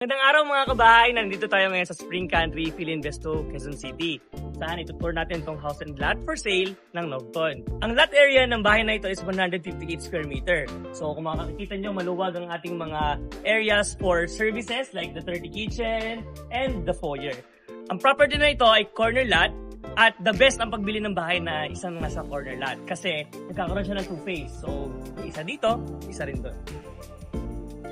Magandang araw mga kabahay! Nandito tayo ngayon sa Spring Country, Philinvesto, Quezon City. Saan itutour natin tong house and lot for sale ng Nogton. Ang lot area ng bahay na ito is 158 square meter. So kung makikita nyo, maluwag ang ating mga areas for services like the 30 kitchen and the foyer. Ang property na ito ay corner lot at the best ang pagbili ng bahay na isang nasa corner lot kasi nagkakaroon siya ng two-phase. So isa dito, isa rin doon.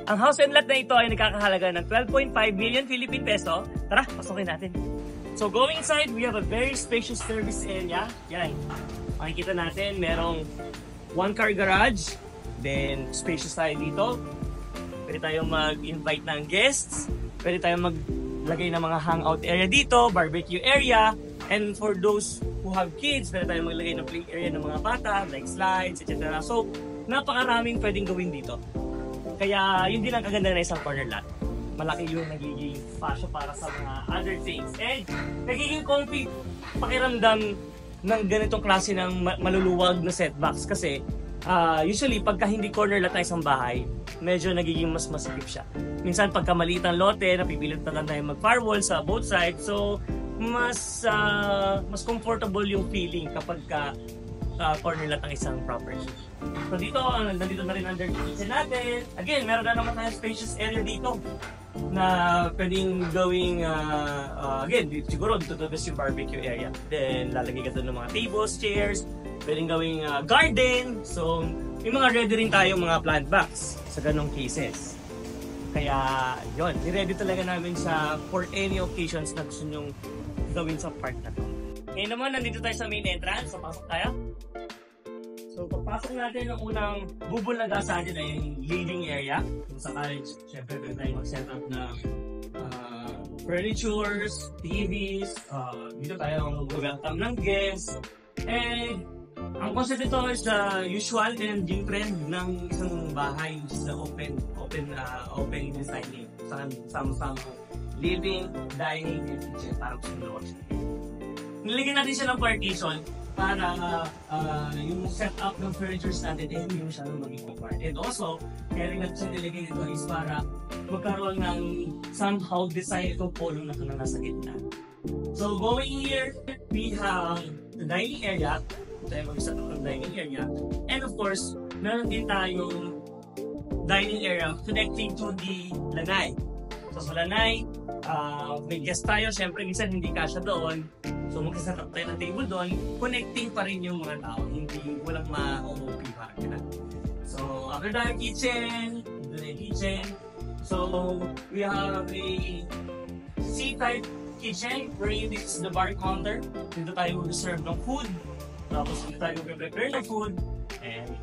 Ang house and lot na ito ay nagkakahalaga ng 12.5 million Philippine peso. Tara, pasukin natin. So going inside, we have a very spacious service area. Yan. Makikita natin, merong one-car garage. Then, spacious tayo dito. Pwede tayong mag-invite ng guests. Pwede tayong maglagay ng mga hangout area dito, barbecue area. And for those who have kids, pwede tayong maglagay ng play area ng mga bata, like slides, etc. So, napakaraming pwedeng gawin dito. Kaya yun din ang kaganda na isang corner lot. Malaki yung nagiging spasyo para sa mga other things. And nagiging comfy pakiramdam ng ganitong klase ng maluluwag na setbacks. Kasi usually pagka hindi corner lot na isang bahay, medyo nagiging mas masikip siya. Minsan pagka maliit ang lote, napipilit na lang tayo mag-firewall sa both sides. So mas comfortable yung feeling kapag corner lot ang isang property. So dito, nandito na rin under the kitchen natin. Again, meron na naman tayong spacious area dito na pwedeng gawing, again, siguro dito yung barbecue area. Then, lalagay ka doon ng mga tables, chairs, pwedeng gawing garden. So, may mga ready rin tayong mga plant box sa ganong cases. Kaya, yun, ready talaga namin siya for any occasions na gusto nyong gawin sa park na to. Ngayon naman, nandito tayo sa main entrance. So, pasok tayo. So, pagpasok natin ang unang bubulaga sa atin ay yung living area. Kung sakali, syempre, pwede tayo mag-set up na furnitures, TVs, dito tayo mag-welcome ng guests. And, ang concept ito is the usual and yung trend ng isang bahay, which is the open designing. Sama-sama living, dining, and kitchen, para sumunod. Niligyan natin siya ng partition para yung setup ng furnitures natin eh hindi masyadong maging awkward. And also, kaya rin natin siya nilagay dito is para magkaroon ng somehow design itong polo na ito na nasa gitna. So going here, we have the dining area. Tayo mag-set up ng dining area. And of course, meron din tayong dining area connecting to the lanay. So sa lanay, may guest tayo, syempre minsan hindi kasya doon. So mag-set up tayo ng table doon, connecting pa rin yung mga tao, hindi walang ma-OOP pa. So after that, kitchen, So we have a C-type kitchen wherein this is the bar counter. Dito tayo mag-serve ng food, tapos dito tayo mag-prepare ng food, and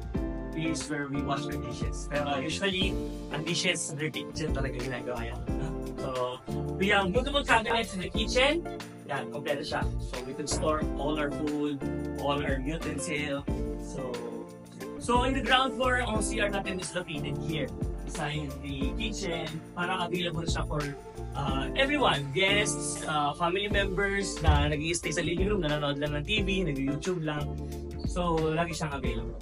this is where we wash the dishes. Pero usually, ang dishes sa dirty kitchen talaga ginagawa yan. So we have multiple cabinets in the kitchen. Yan, kompleto siya. So we can store all our food, all our utensils. So in the ground floor, ang CR natin is located here beside the kitchen para available siya for everyone, guests, family members na nag-i-stay sa living room, nanonood lang ng TV, nag-YouTube lang. So lagi siyang available.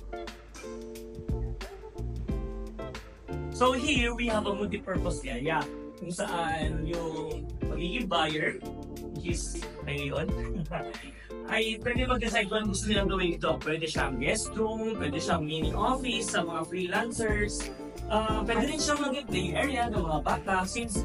So here we have a multi-purpose area kung saan yung magiging buyer is ngayon ay pwede mag-decide kung gusto nilang gawin ito. Pwede siyang guest room, pwede siyang mini office sa mga freelancers, pwede rin siyang maging play area ng mga bata since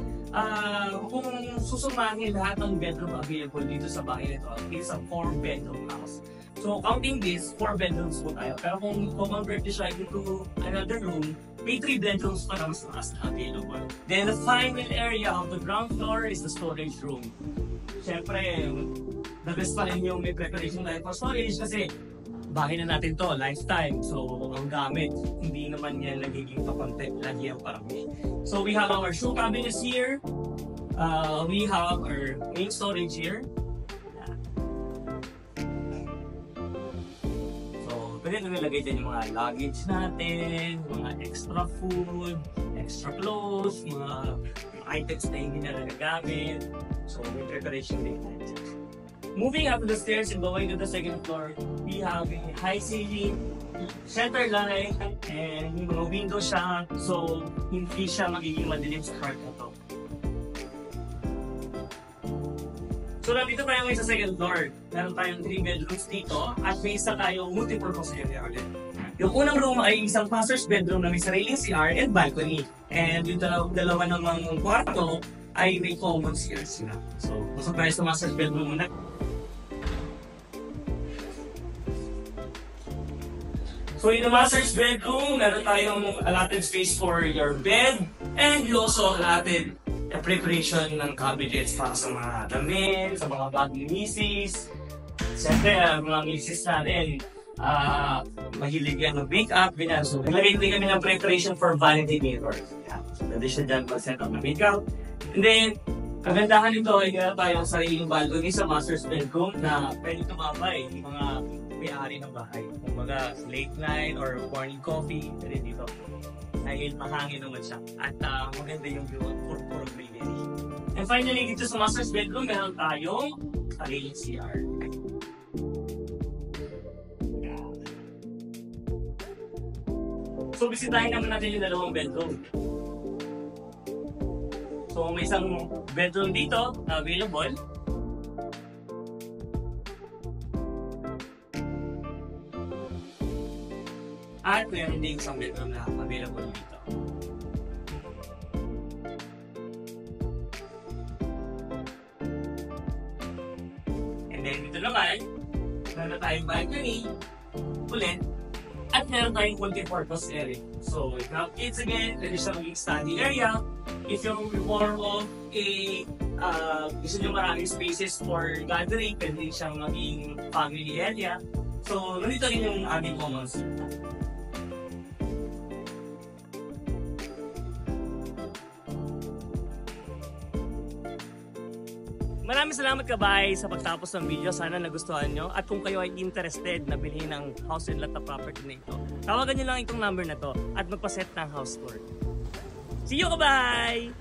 kung susumahin lahat ng bedroom available dito sa bahay nito, it is a 4-bedroom house. So counting this, 4 bedrooms po tayo. Pero kung convert siya into another room, may 3 bedrooms pa na mas taas na available. Then the final area of the ground floor is the storage room. Siyempre, the best pa rin yung may preparation tayo for storage kasi bahay na natin to, lifetime. So, ang gamit, hindi naman yan nagiging pa-content, lagi yung parami. So, we have our shoe cabinets here. We have our main storage here. So, pwede na nilagay dyan yung mga luggage natin, mga extra food, extra clothes, mga items na hindi na nagagamit. So, may preparation din tayo dyan. Moving up the stairs and going to the second floor, we have a high ceiling, center light, and yung mga window siya, so hindi siya magiging madilim sa part na to. So nandito tayo ngayon sa second floor. Meron tayong 3 bedrooms dito at may isa tayong multi-purpose area ulit. Yung unang room ay isang master's bedroom na may sariling CR and balcony. And yung dalawa namang kwarto ay may common CR sila. So, pasok tayo sa master's bedroom muna. So in the master's bedroom, meron tayong allotted space for your bed and you also allotted a preparation ng cabinets para sa mga damit, sa mga bag ni misis. Siyempre, mga misis natin, mahilig yan mag-makeup, ganyan. So naglagay din kami ng preparation for vanity mirrors. Yeah. So pwede siya dyan mag-set up ng makeup. And then, kagandahan nito ay meron tayong sariling balcony sa master's bedroom na pwede tumabay yung mga may-ari ng bahay. Kumbaga, late night or morning coffee, pwede dito. Dahil mahangin naman siya. At maganda yung view of puro greenery. And finally, dito sa master's bedroom, meron tayong sariling CR. So, bisitahin naman natin yung dalawang bedroom. So, may isang bedroom dito na available. At meron din isang bedroom na available dito. And then dito naman, meron tayong balcony, ulit, at meron tayong multi-purpose area. So if you have kids again, pwede siya maging study area. If you're more of a gusto nyo maraming spaces for gathering, pwede siyang maging family area. So nandito rin yung aming commons. Maraming salamat kabay sa pagtapos ng video. Sana nagustuhan nyo. At kung kayo ay interested na bilhin ng house and lot na property na ito, tawagan nyo lang itong number na to at magpaset ng house tour. See you kabay!